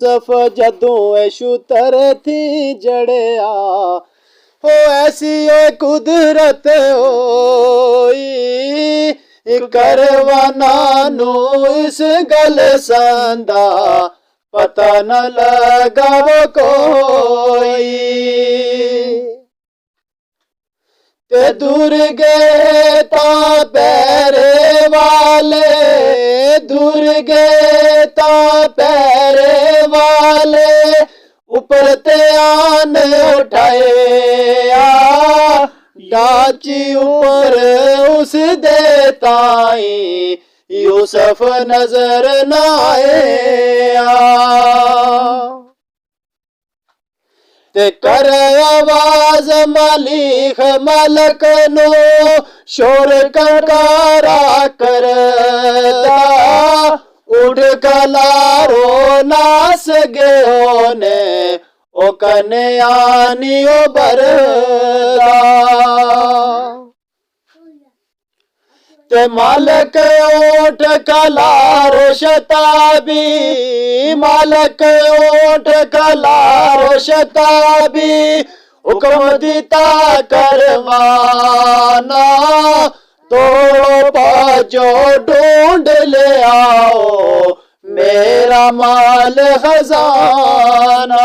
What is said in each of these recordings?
सफ जदों ऐशु तरथी जड़िया हो ऐसी ओ कुदरत होई करवाना नो इस गल संदा पता न लगा वो कोई ते दूर गए ता पैरे वाले दूर गए ता पैरे वाले ऊपर ते आन उठाए डाची ऊपर उस दे ताई यूसुफ नजर न आया ते कर आवाज मालिक मलक नो शोर कंकारा करता उड़ कलारो नास गयो ने ओ कन्यानियो बरदा ते मालक ओठ कलारो शताबी मालक ओठ कलारो शताबी हुक्म दिता करवाना तो पाजो ढूंढ ले आओ मेरा माल खजाना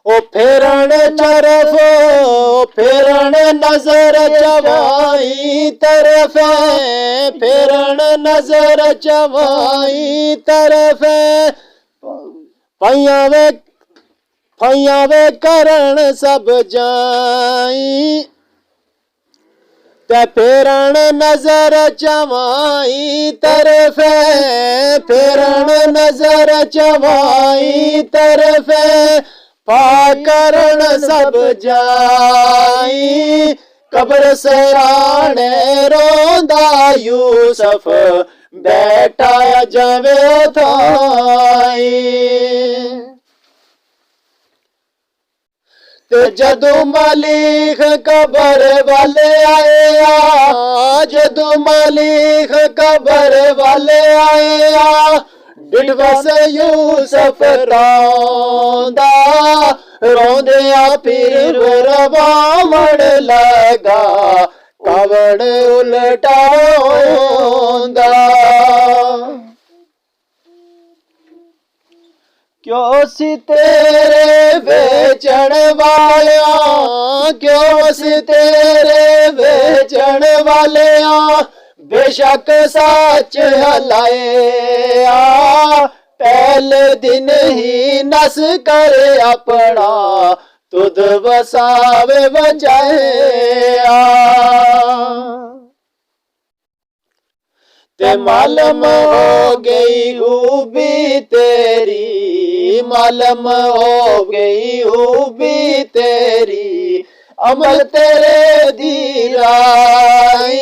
ओ फेरण तरफ फेरण नजर चवाई तरफ फेरण नजर चवाई तरफ फैया वे करण सब जाई ते फेरण नजर चवाई तरफ फेरण नजर चवाई तरफ पाकरण सब जाई कब्र सराणे रोंदा यूसुफ बैठा जवे थाई ते जदों मालिक कब्र वाले आया जदों मालिक कब्र वाले आया डिडवस यूसुफ रोंदा रोंदिया फिर रवावण लगा कवड़ उल्टा होंदा क्यों सी तेरे बेचण वालिया क्यों सी तेरे बेचण वालिया बेशक सच हलाया पहले दिन ही नस कर अपना तुद वसावे बचाया ते मालम हो गई खूबी तेरी मालम हो गई खूबी तेरी अमल तेरे दीराई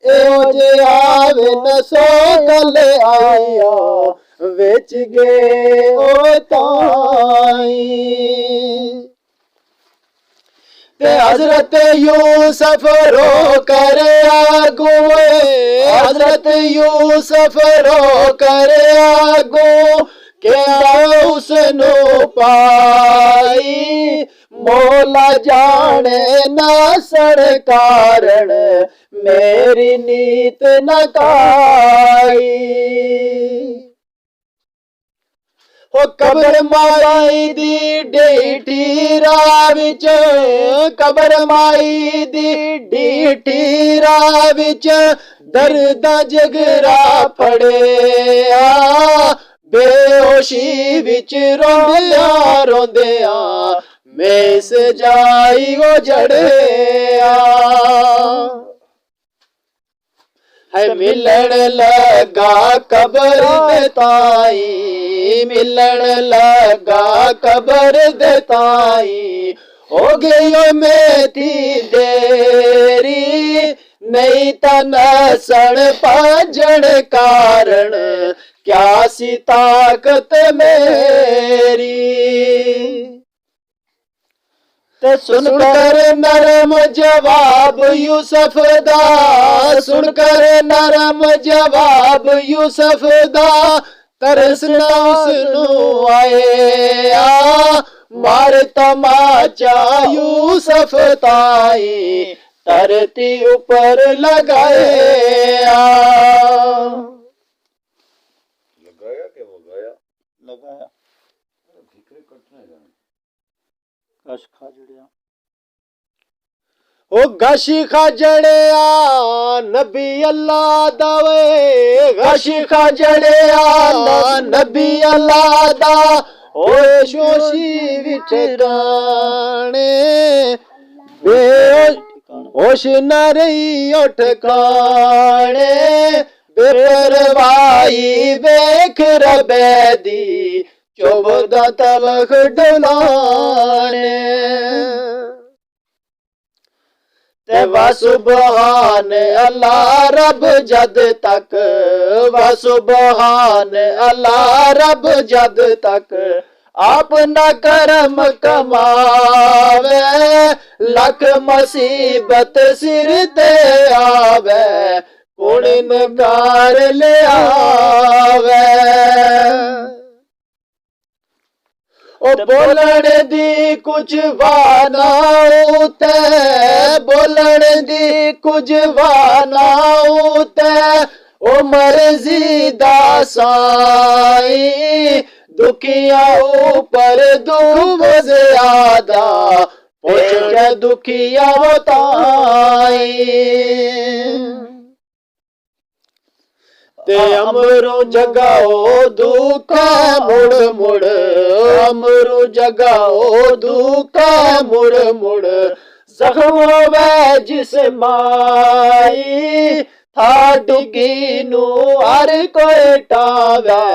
एओ जे आवे न सो गल आया बेच गए ओ ताई ते हजरत यूसुफ रो कर आगुए हजरत यूसुफ रो कर आगो क्या उसनु पाई मौला जाने ना सड़ कारण मेरी नीत न काई ओ कब्र माई दी डेठी राह विच कब्र माई दी डेठी राह विच दर्द जगरा फड़िया बेहोशी विच रोंदिया रोंदिया मैं सजाई ओ जड़िया है मिलन लगा कब्र दे ताई मिलन लगा कब्र दे ताई हो गई मैं थी देरी नहीं तन सड़ पाजण कारण क्या सी ताकत मेरी ते सुनकर नरम जवाब यूसुफ दा, सुनकर नरम जवाब यूसुफ दा, तरस ना उसनू आया, मार तमाचा यूसुफ ताई, धरती ऊपर लगाया। लगाया क्या वो गया लगाया भीखरे कटने जाने गश खा जड़िया, ओ गश खा जड़िया नबी अल्लाह दावे, गश खा जड़िया नबी अल्लाह दा, ओए शोशी विच गाने होश न रही ओ ठिकाने, बेपरवाही वेख रबे दी, 14 तलख डुलाने। ते वा सुबहान अल्लाह रब जद तक, वा सुबहान अल्लाह रब जद तक, अपना करम कमावे, लख मुसीबत सिर ते आवे, कुण नकार ले आवे। ओ बोलण दी कुछ वाना उते, बोलण दी कुछ वाना उते, ओ मर्जी दा साई, दुखिया ऊपर दुख ज्यादा, पुछ के दुखिया ताई। ते अमरू जगाओ दुख मुड़ मुड़, अमरू जगाओ दुख मुड़ मुड़, जख्म वे जिस माई, था डुगी नू हर कोई टावे,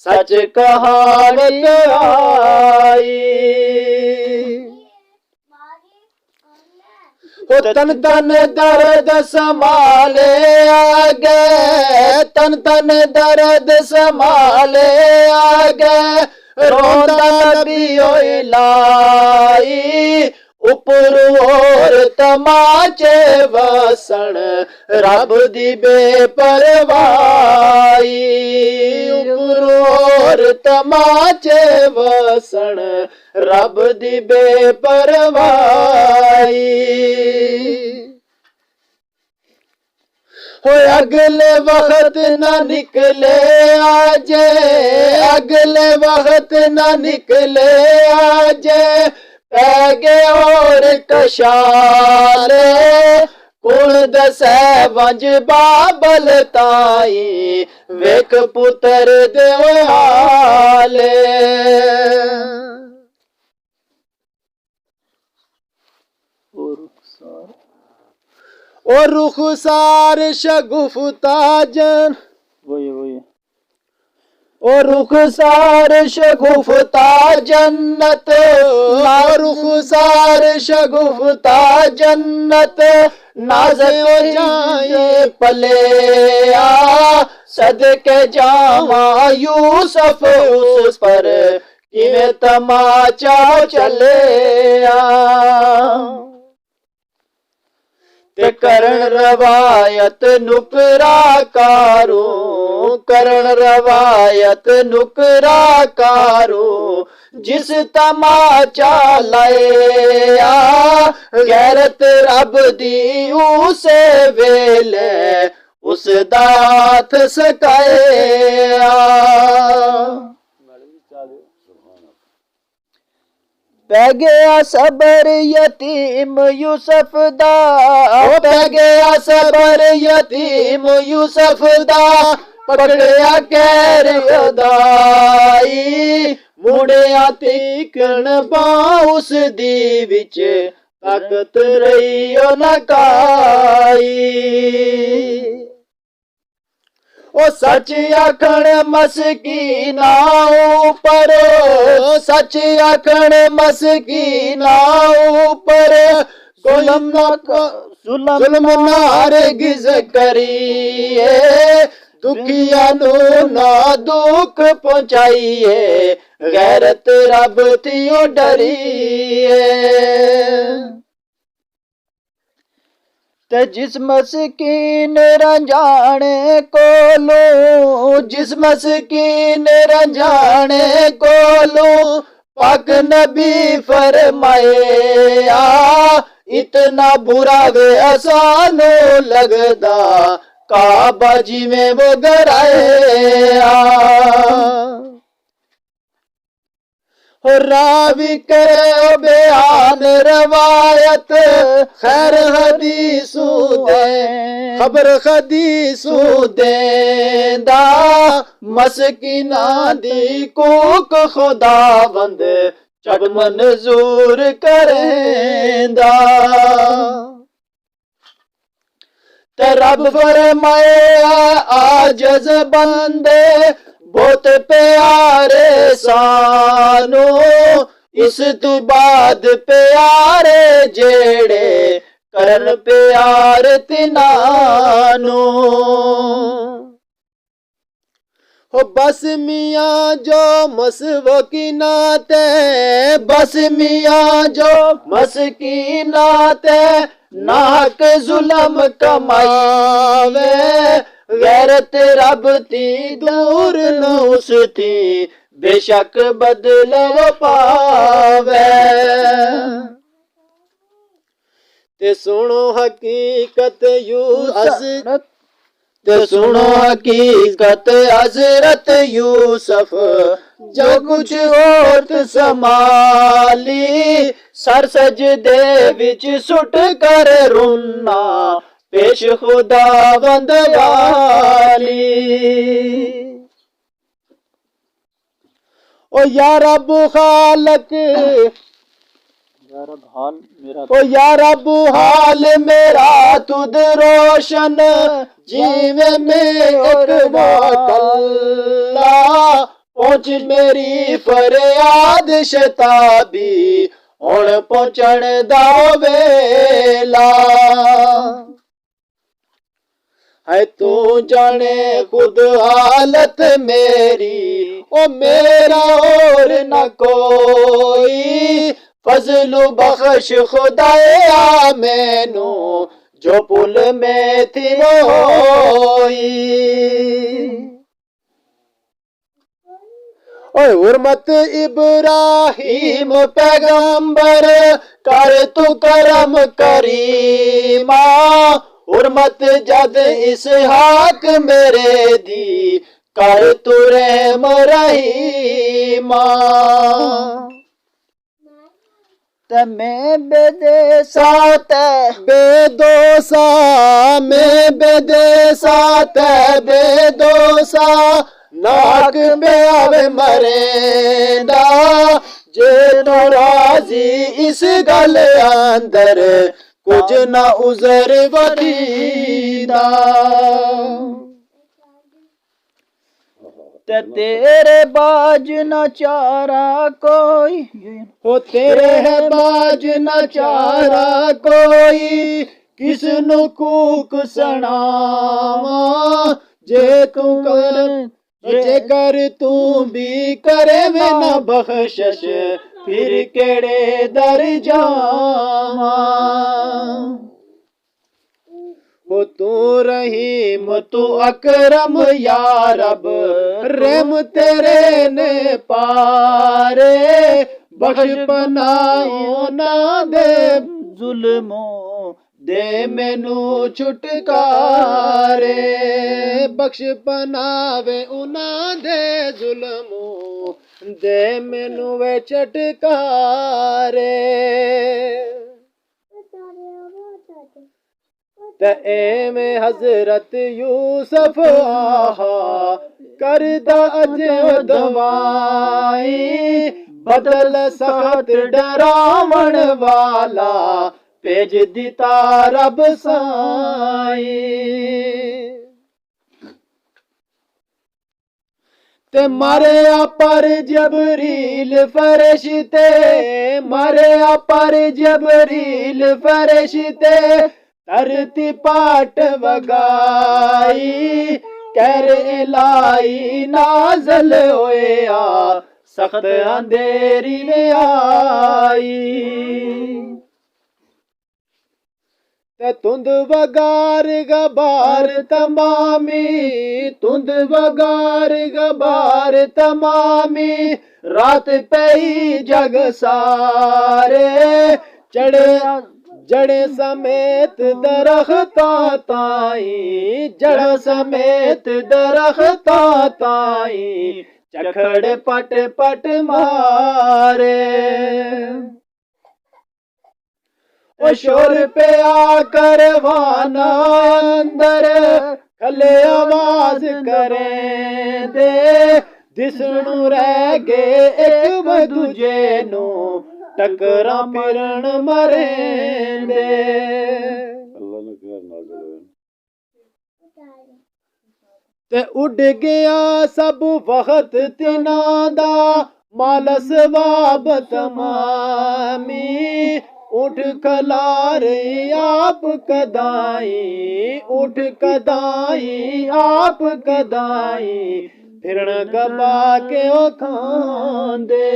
सच कहावत आई। ओ तन तन दर्द संभाले आगे, तन तन दर्द संभाले आगे, रोंदा नबी ओ इलाही, ऊपर और तमाचे वसन, रब दी बेपरवाही, ऊपर और तमाचे वसन, रब दी बेपरवाही। हो अगले वक्त ना निकले आजे, अगले वक्त ना निकले आजे, पैगे और कशाले, कुण दसै वंज बाबल ताई, वेख पुत्र दे हाले। और रुखसार शगुफ्ता जन, वही और रुखसार शगुफ्ता जन्नत, और रुखसार शगुफ्ता जन्नत, नाज़े जाए पलेया, सदके जावा यूसुफ उस पर, किवें तमाचा चलेया। ते करण रवायत नुकरा कारू, करण रवायत नुकरा कारू, जिस तमाचा लाया, गैरत रब दी उसे वेले, उस दात सकाया। पै गया सबर यतीम यूसुफ दा, पै गया सबर यतीम यूसुफ दा, पकड़िया कैर अदाई, मुड़िया तीकण बाउस दी विच, ताकत रही ओ नकाई। ओ सच आखण मस्कीना ऊपर, सच आखण मस्कीना ऊपर, जुल्म ना हरगिज़ करिए, दुखिया नू ना दुख पहुंचाइए गैरत रब तियो डरिए ते जिस मस्कीन रंजाने कोलो जिस मस्कीन रंजाने कोलो पाक नबी फरमाया इतना बुरा वे आसानो लगदा काबा जी में वो गराया रावी करे बयान रवायत खैर हदीसू दे खबर हदीसू देंदा मस्कीना दी कोक खुदावंद जब मंजूर करेंदा ते रब फरमाया आजज़ बंदे बहुत प्यारे सानू इस तू बाद प्यारे जेड़े करन प्यार तिनानू हो बस मियाँ जो मसवकीना ते बस मियाँ जो मस्कीना ते नाक जुलम कमावे गैरत रब ती दूर न उस थी बेशक बदल पावे ते सुनो हकीकत यूसुफ ते सुनो हकीकत हजरत यूसुफ जो कुछ होत संभाली सर सजदे विच सुट कर रुन्ना पेश खुदावंद वाली ओ या रब खालक ओ या रब हाल मेरा तुद रोशन जीवे में एक वाकल्ला पहुंच मेरी फरियाद शताबी हुण पहुंचण दा वेला है तू जाने खुद हालत मेरी ओ मेरा और न कोई फजल बख्श खुदाया मैनू जो पुल में थी होई ओए हुर्मत इब्राहिम पैगंबर कर तू करम करीमा हुर्मत जद इसहाक मेरे दी कर तू रहम रहीमा मैं बेदेसा बेदोसा मैं बेदेसा बेदोसा नाक में आवे मरेंदा जे नाराजी इस गल अंदर कुछ ना उजर वदीदा तेरे बाज न चारा कोई हो तेरे है बाज न चारा कोई किस नु कूक सनावा जे तू कर जे कर तू भी करे में न बख्शश फिर केड़े दर जावा हो तू रहीम तू अकरम या रब रहम तेरे ने पारे बख्श पनाओ ना दे जुल्मों दे मैनू छुटकारे बख्श पनावे उना दे जुल्मों दे मैनू वे छटकारे में हजरत यूसुफ आहा करदा अजे दवाई बदल सख्त डरावण वाला भेज दिता रब साई ते मारे पर जबरील फरिश्ते मारे पर जबरील फरिश्ते धरती पाट वगाई कहर इलाही नाज़ल होया सख्त अंधेरी में आई ते तुंद वगार गबार तमामी तुंद वगार गबार तमामी रात पई जग सारे चढ़े जड़े समेत दरख्तां ताई जड़ समेत दरख्तां ताई चखड़ पट पट मारे ओ शोर पे आकर वाना अंदर खले आवाज करें दे दिसणू रह गए एक दूजे नू टकरा फिरन मरेंदे अल्लाह ने क्या नाज़िल ते उड़ गया सब वक्त तिनां दा माल सवाब तमामी उठ खलार आप कदाई उठ कदाई आप कदाई फिरन कबा के ओ खांदे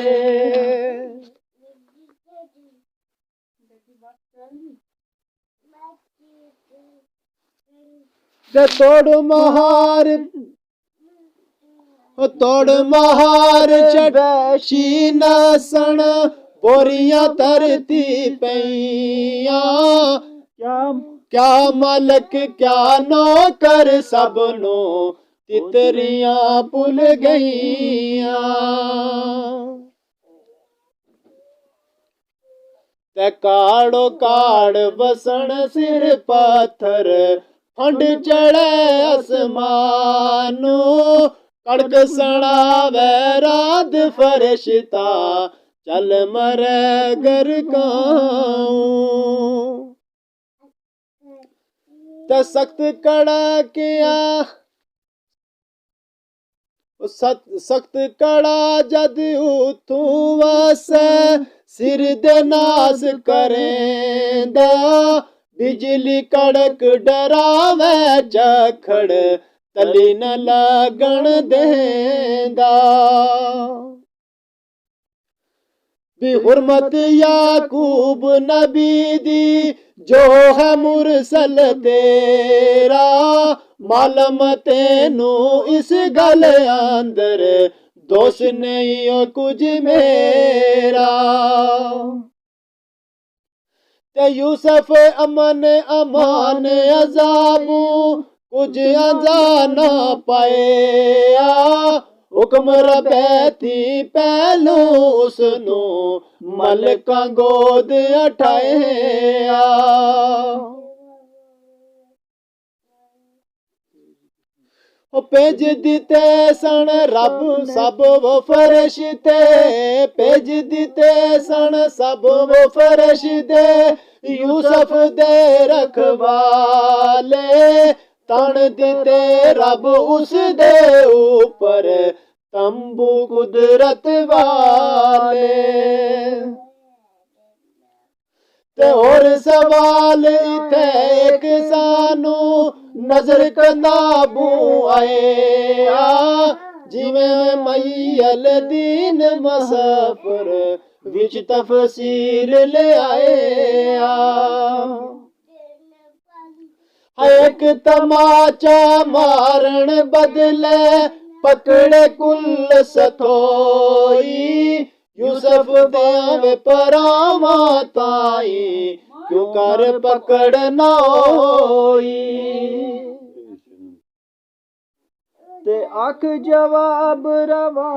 तोड़ महार चढ़ी नसन बोरियां तरती पैया क्या मालक क्या नौकर सबनो तितरियां भुल गईया ते काड़ो काड़ बसन सिर पत्थर फंड चढ़े आसमानो कड़क सड़ावे रात फरिश्ता चल मरे गर ते सख्त कड़ा किया सख्त कड़ा जद उतू वसे सिर दे नास करेंदा बिजली कड़क डरावे चखड़ तली न लगन देंदा भी हुर्मत याकूब नबी दी जो है मुरसल तेरा मालम तेनू इस गल अंदर दोष नहीं हो कुछ मेरा ते यूसुफ अमन अमान अजाबू कुछ अजाना पाया हुक्म रबे थी पहलू उसनू मलका गोद उठाया भेज दिते सन रब सब वो फरिश्ते भेज दिते सन सब वो फरिश्ते यूसुफ दे रखवाले तन दिते रब उस दे ऊपर तंबू कुदरत वाले ते और सवाल इथे एक सानू नजर कनाबू आया जिवें मैयल दीन मसफर विच तफसीर ले आया एक तमाचा मारण बदले पकड़े कुल सथोई यूसुफ देवे परावा ताई क्यों कर पकड़ ना होई ते आख जवाब रवा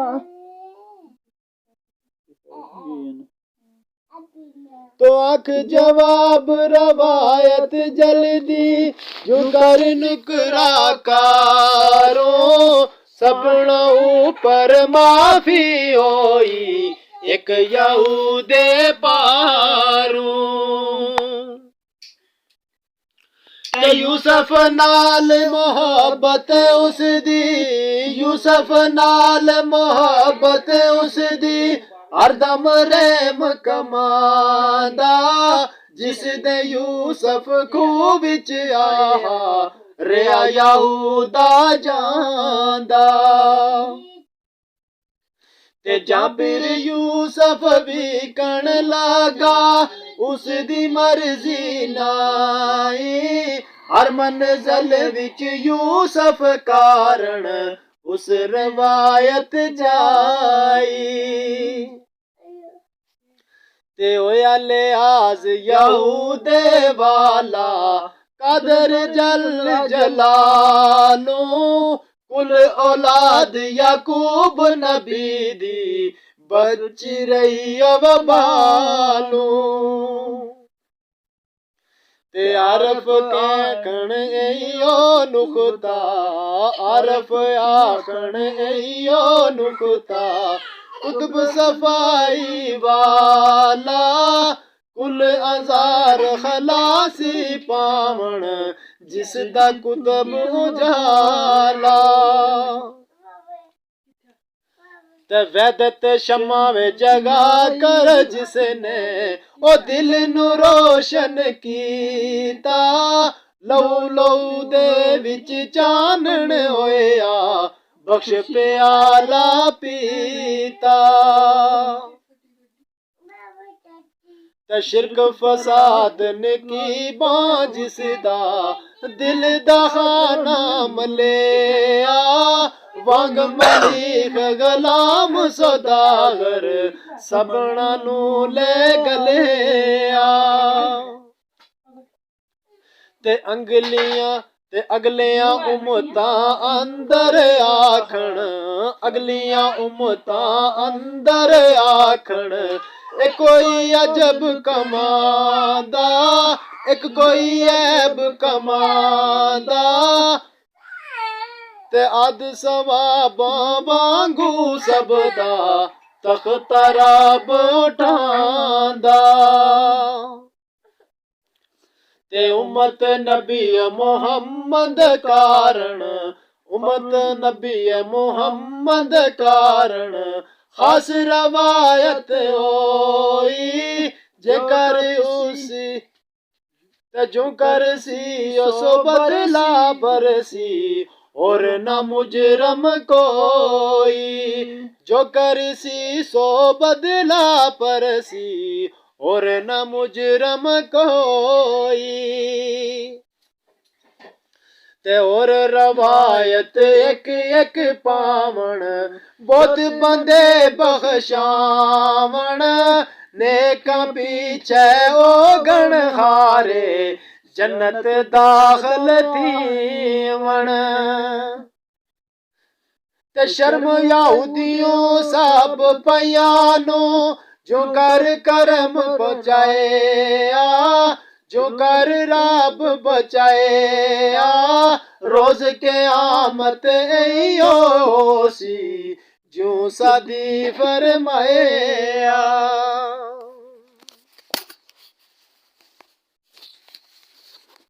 तो आख जवाब रवायत जल्दी जुगर नुकरा कारो सबना ऊपर माफी होई एक यहूदे पारू यूसुफ नाल मोहब्बत उसदी यूसुफ नाल मोहब्बत उसदी हरदम रहम कमांदा जिस दे यूसुफ खूह विच आहा ਰਿਆ ਯਹੂਦਾ ਜਾਂਦਾ। ਤੇ ਜਾਬਿਰ ਯੂਸਫ ਵੀ ਕਣ ਲਗਾ ਉਸ ਦੀ ਮਰਜ਼ੀ ਨਾਈ। ਹਰ ਮੰਜ਼ਲ ਵਿੱਚ ਯੂਸਫ ਕਾਰਨ ਉਸ ਰਵਾਇਤ ਜਾਈ। ਤੇ ਹੋਇਆ ਲਿਆਜ਼ ਯਹੂਦੇ ਵਾਲਾ ਕਦਰ ਜਲ ਜਲਾਲੂ। ਕੁਲ ਔਲਾਦ ਯਾਕੂਬ ਨਬੀ ਦੀ ਬਚ ਰਹੀ ਵਬਾਲੂ। ਤੇ ਆਰਫ ਆਖਣ ਇਹੋ ਨੁਕਤਾ, ਆਰਫ ਆਖਣ ਇਹੋ ਨੁਕਤਾ। ਕੁਤਬ ਸਫਾਈ ਵਾਲਾ ਕੁਲ ਅਜ਼ਾਰ ਖਲਾਸੀ ਪਾਵਣ ਜਿਸ ਦਾ ਕੁਤਬ ਉਜਾਲਾ। ਤੇ ਵੈਦਤ ਸ਼ਮਾ ਵੇ ਜਗਾ ਕਰ ਜਿਸਨੇ ਉਹ ਦਿਲ ਨੂੰ ਰੋਸ਼ਨ ਕੀਤਾ। ਲਹੂ ਲਹੂ ਦੇ ਵਿੱਚ ਚਾਨਣ ਹੋਇਆ ਬਖਸ਼ ਪਿਆਲਾ ਪੀਤਾ। ਤੇ ਸ਼ਿਰਕ ਫਸਾਦ ਨਕੀ ਬਾਂ ਜਿਸ ਦਾ ਦਿਲ ਦਾ ਖਾਨਾ ਮਲਿਆ। ਵਾਂਗ ਮਲੀਕ ਗੁਲਾਮ ਸੌਦਾਗਰ ਸਭਨਾਂ ਨੂੰ ਲੈ ਗਲਿਆ। ਤੇ ਅੰਗਲੀਆਂ ਤੇ ਅਗਲੀਆਂ ਉਮਤਾਂ ਅੰਦਰ ਆਖਣ, ਅਗਲੀਆਂ ਉਮਤਾਂ ਅੰਦਰ ਆਖਣ। ਇਹ ਕੋਈ ਅਜਬ ਕਮਾਂਦਾ, ਇੱਕ ਕੋਈ ਐਬ ਕਮਾਂਦਾ। ਤੇ ਅਦ ਸਵਾਬਾਂ ਵਾਂਗੂ ਸਭ ਦਾ ਤਖਤ ਰੱਬ ਉਠਾਂਦਾ। ਤੇ ਉਮਤ ਨਬੀ ਮੁਹੰਮਦ ਕਾਰਨ, ਉਮਤ ਨਬੀ ਮੁਹੰਮਦ ਕਾਰਨ ਖਾਸ ਰਵਾयत ਹੋਈ। जेकर उसी तजू कर सी सो बदला बरसी और न मुजरम कोई। जो कर सी सो बदला परसी और न मुजरम कोई। ते और रवायत एक एक पावण बहुत बंदे बख्शावण। नेका पीछे ओ गण हारे जन्नत दाखल थीवण। ते शर्म यहूदियों सब पयानो जो कर करम बचाया। जो कर रब बचाया रोज क़यामत सी जो सदी फरमाया।